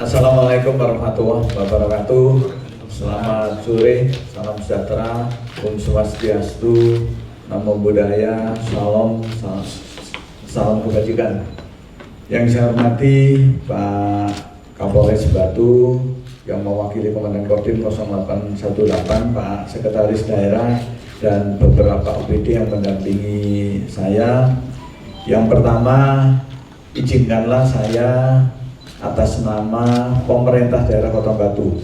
Assalamualaikum warahmatullahi wabarakatuh. Selamat sore, salam sejahtera, Om Swastiastu, Namo Buddhaya, salam kebajikan. Yang saya hormati Pak Kapolres Batu yang mewakili Komandan Kodim 0818, Pak Sekretaris Daerah, dan beberapa OPD yang mendampingi saya. Yang pertama, izinkanlah saya atas nama pemerintah daerah Kota Batu,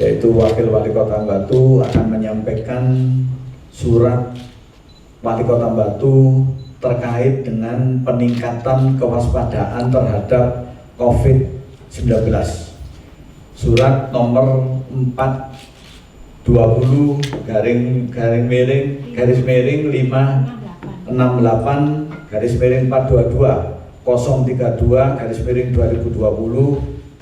yaitu Wakil Wali Kota Batu, akan menyampaikan surat Wali Kota Batu terkait dengan peningkatan kewaspadaan terhadap COVID-19. Surat nomor 420 garis miring 568 garis miring 422 032 garis miring 2020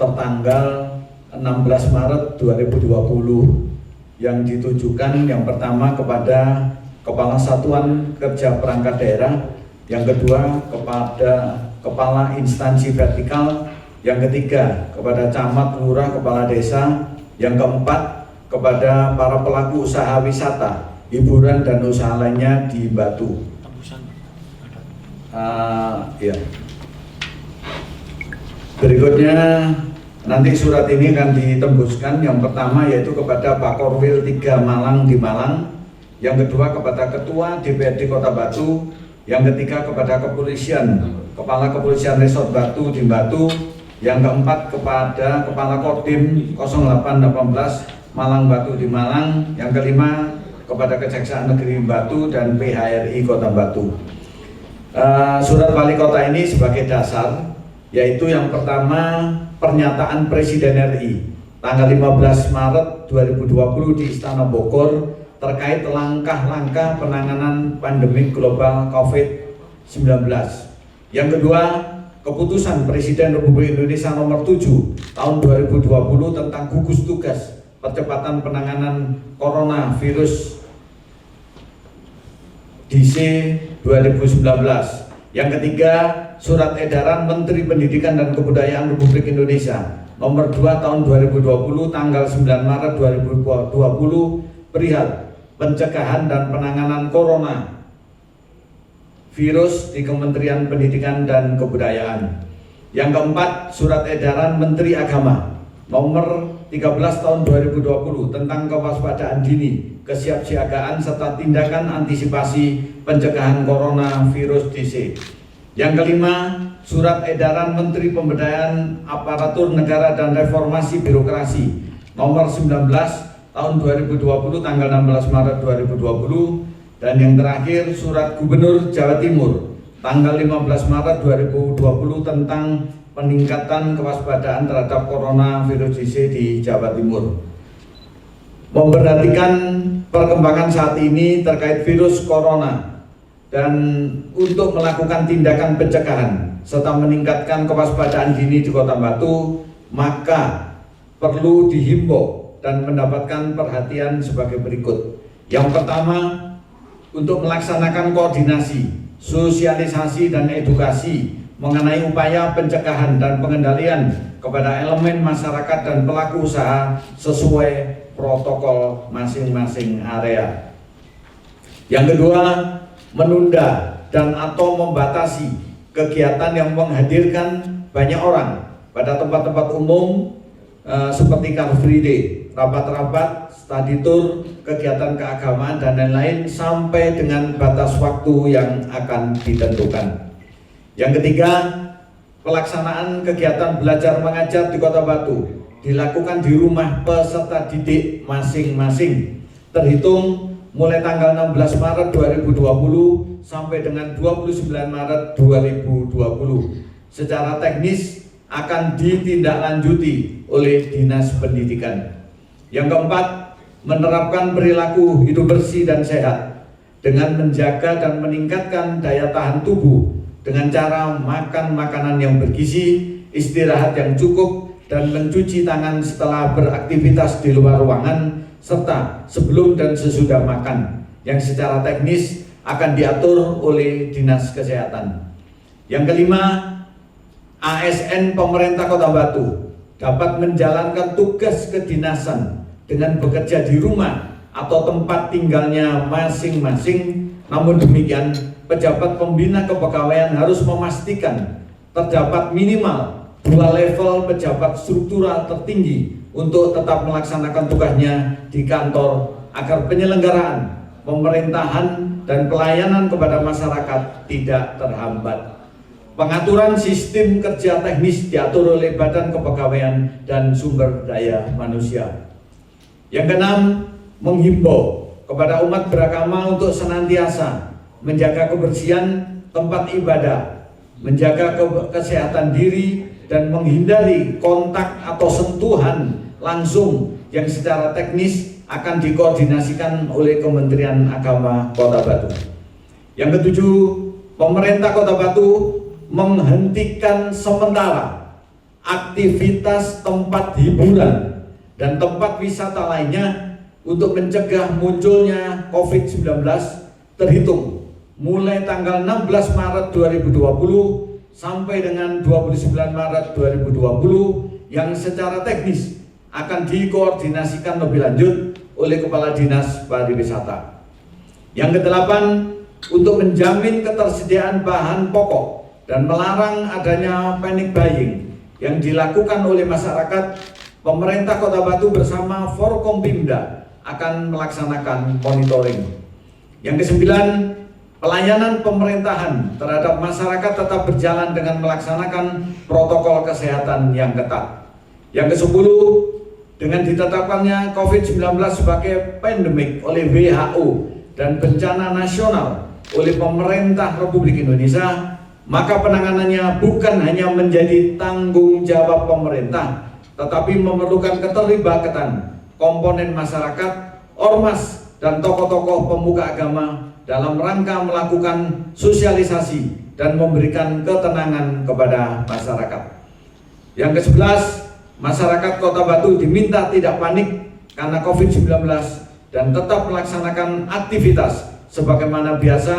tertanggal 16 Maret 2020 yang ditujukan yang pertama kepada Kepala Satuan Kerja Perangkat Daerah, yang kedua kepada Kepala Instansi Vertikal, yang ketiga kepada Camat, Lurah, Kepala Desa, yang keempat kepada para pelaku usaha wisata, hiburan dan usaha lainnya di Batu. Ya. Berikutnya nanti surat ini akan ditembuskan, yang pertama yaitu kepada Pak Korwil 3 Malang di Malang, yang kedua kepada Ketua DPRD Kota Batu, yang ketiga kepada Kepolisian, Kepala Kepolisian Resort Batu di Batu, yang keempat kepada Kepala Kodim 0818 Malang Batu di Malang, yang kelima kepada Kejaksaan Negeri Batu dan PHRI Kota Batu. Surat wali kota ini sebagai dasar, yaitu yang pertama pernyataan Presiden RI tanggal 15 Maret 2020 di Istana Bogor terkait langkah-langkah penanganan pandemi global COVID-19. Yang kedua, keputusan Presiden Republik Indonesia nomor 7 tahun 2020 tentang gugus tugas percepatan penanganan coronavirus DC 2019. Yang ketiga, surat edaran Menteri Pendidikan dan Kebudayaan Republik Indonesia nomor 2 tahun 2020 tanggal 9 Maret 2020 perihal pencegahan dan penanganan corona virus di Kementerian Pendidikan dan Kebudayaan. Yang keempat, surat edaran Menteri Agama nomor 13 tahun 2020 tentang kewaspadaan dini, kesiapsiagaan serta tindakan antisipasi pencegahan coronavirus DC. Yang kelima, surat edaran Menteri Pemberdayaan Aparatur Negara dan Reformasi Birokrasi nomor 19 tahun 2020 tanggal 16 Maret 2020. Dan yang terakhir, surat Gubernur Jawa Timur tanggal 15 Maret 2020 tentang peningkatan kewaspadaan terhadap coronavirus DC di Jawa Timur. Memperhatikan perkembangan saat ini terkait virus corona dan untuk melakukan tindakan pencegahan serta meningkatkan kewaspadaan dini di Kota Batu, maka perlu dihimbau dan mendapatkan perhatian sebagai berikut. Yang pertama, untuk melaksanakan koordinasi, sosialisasi dan edukasi mengenai upaya pencegahan dan pengendalian kepada elemen masyarakat dan pelaku usaha sesuai protokol masing-masing area. Yang kedua, menunda dan atau membatasi kegiatan yang menghadirkan banyak orang pada tempat-tempat umum seperti Car Free Day, rapat-rapat, study tour, kegiatan keagamaan dan lain-lain sampai dengan batas waktu yang akan ditentukan. Yang ketiga, pelaksanaan kegiatan belajar mengajar di Kota Batu dilakukan di rumah peserta didik masing-masing terhitung mulai tanggal 16 Maret 2020 sampai dengan 29 Maret 2020. Secara teknis akan ditindaklanjuti oleh Dinas Pendidikan. Yang keempat, menerapkan perilaku hidup bersih dan sehat dengan menjaga dan meningkatkan daya tahan tubuh dengan cara makan makanan yang bergizi, istirahat yang cukup, dan mencuci tangan setelah beraktivitas di luar ruangan, serta sebelum dan sesudah makan, yang secara teknis akan diatur oleh Dinas Kesehatan. Yang kelima, ASN pemerintah Kota Batu dapat menjalankan tugas kedinasan dengan bekerja di rumah atau tempat tinggalnya masing-masing. Namun demikian, pejabat pembina kepegawaian harus memastikan terdapat minimal 2 level pejabat struktural tertinggi untuk tetap melaksanakan tugasnya di kantor agar penyelenggaraan pemerintahan dan pelayanan kepada masyarakat tidak terhambat. Pengaturan sistem kerja teknis diatur oleh Badan Kepegawaian dan Sumber Daya Manusia. Yang keenam, menghimbau kepada umat beragama untuk senantiasa menjaga kebersihan tempat ibadah, menjaga kesehatan diri, dan menghindari kontak atau sentuhan langsung yang secara teknis akan dikoordinasikan oleh Kementerian Agama Kota Batu. Yang ketujuh, pemerintah Kota Batu menghentikan sementara aktivitas tempat hiburan dan tempat wisata lainnya untuk mencegah munculnya COVID-19 terhitung mulai tanggal 16 Maret 2020 sampai dengan 29 Maret 2020 yang secara teknis akan dikoordinasikan lebih lanjut oleh Kepala Dinas Pariwisata. Yang kedelapan, untuk menjamin ketersediaan bahan pokok dan melarang adanya panic buying yang dilakukan oleh masyarakat, pemerintah Kota Batu bersama Forkompimda akan melaksanakan monitoring. Yang kesembilan, pelayanan pemerintahan terhadap masyarakat tetap berjalan dengan melaksanakan protokol kesehatan yang ketat. Yang kesepuluh, dengan ditetapkannya COVID-19 sebagai pandemik oleh WHO dan bencana nasional oleh pemerintah Republik Indonesia, maka penanganannya bukan hanya menjadi tanggung jawab pemerintah, tetapi memerlukan keterlibatan komponen masyarakat, ormas, dan tokoh-tokoh pemuka agama dalam rangka melakukan sosialisasi dan memberikan ketenangan kepada masyarakat. Yang ke-11, masyarakat Kota Batu diminta tidak panik karena COVID-19 dan tetap melaksanakan aktivitas sebagaimana biasa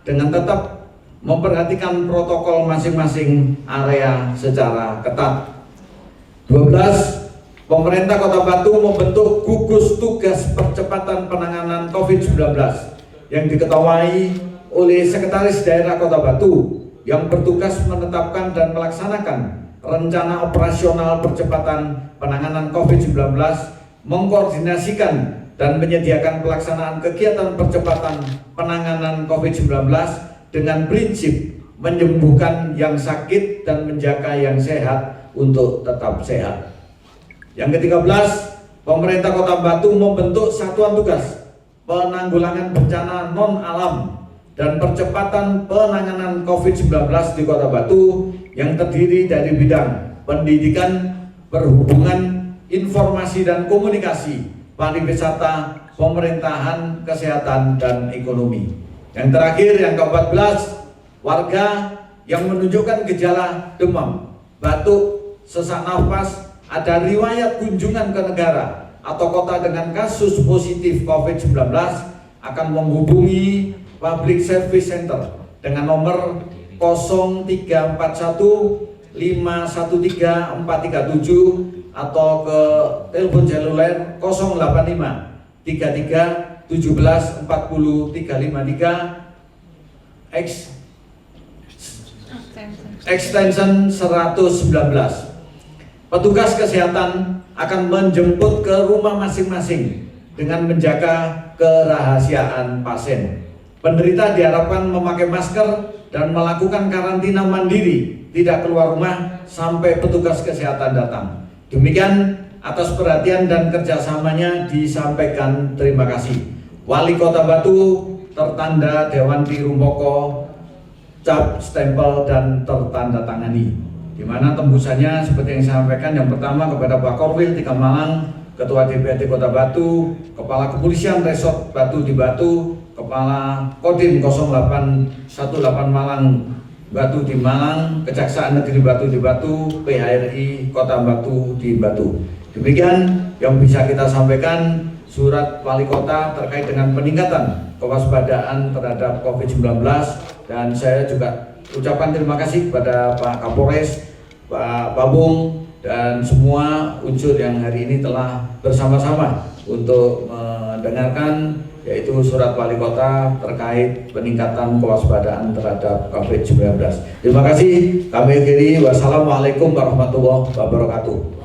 dengan tetap memperhatikan protokol masing-masing area secara ketat. 12. Pemerintah Kota Batu membentuk gugus tugas percepatan penanganan COVID-19 yang diketuai oleh Sekretaris Daerah Kota Batu yang bertugas menetapkan dan melaksanakan rencana operasional percepatan penanganan COVID-19, mengkoordinasikan dan menyediakan pelaksanaan kegiatan percepatan penanganan COVID-19 dengan prinsip menyembuhkan yang sakit dan menjaga yang sehat untuk tetap sehat. Yang ke-13, pemerintah Kota Batu membentuk satuan tugas penanggulangan bencana non-alam dan percepatan penanganan COVID-19 di Kota Batu yang terdiri dari bidang pendidikan, perhubungan, informasi dan komunikasi, pariwisata, pemerintahan, kesehatan, dan ekonomi. Yang terakhir, yang ke-14, warga yang menunjukkan gejala demam, batuk, sesak nafas, ada riwayat kunjungan ke negara atau kota dengan kasus positif COVID-19 akan menghubungi Public Service Center dengan nomor 0341 513 437 atau ke telepon seluler 085 33 17 40 353 extension 119. Petugas kesehatan akan menjemput ke rumah masing-masing dengan menjaga kerahasiaan pasien. Penderita diharapkan memakai masker dan melakukan karantina mandiri, tidak keluar rumah sampai petugas kesehatan datang. Demikian, atas perhatian dan kerjasamanya disampaikan terima kasih. Wali Kota Batu tertanda Dewan Pirumpoko, cap, stempel, dan tertanda tangani. Di mana tembusannya seperti yang saya sampaikan, yang pertama kepada Pak Korwil Tika Malang, Ketua DPRD Kota Batu, Kepala Kepolisian Resort Batu di Batu, Kepala Kodim 0818 Malang Batu di Malang, Kejaksaan Negeri Batu di Batu, PHRI Kota Batu di Batu. Demikian yang bisa kita sampaikan surat Wali Kota terkait dengan peningkatan kewaspadaan terhadap COVID-19, dan saya juga ucapkan terima kasih kepada Pak Kapolres Pak Babung, dan semua unsur yang hari ini telah bersama-sama untuk mendengarkan yaitu surat wali kota terkait peningkatan kewaspadaan terhadap COVID-19. Terima kasih, kami akhiri. Wassalamualaikum warahmatullahi wabarakatuh.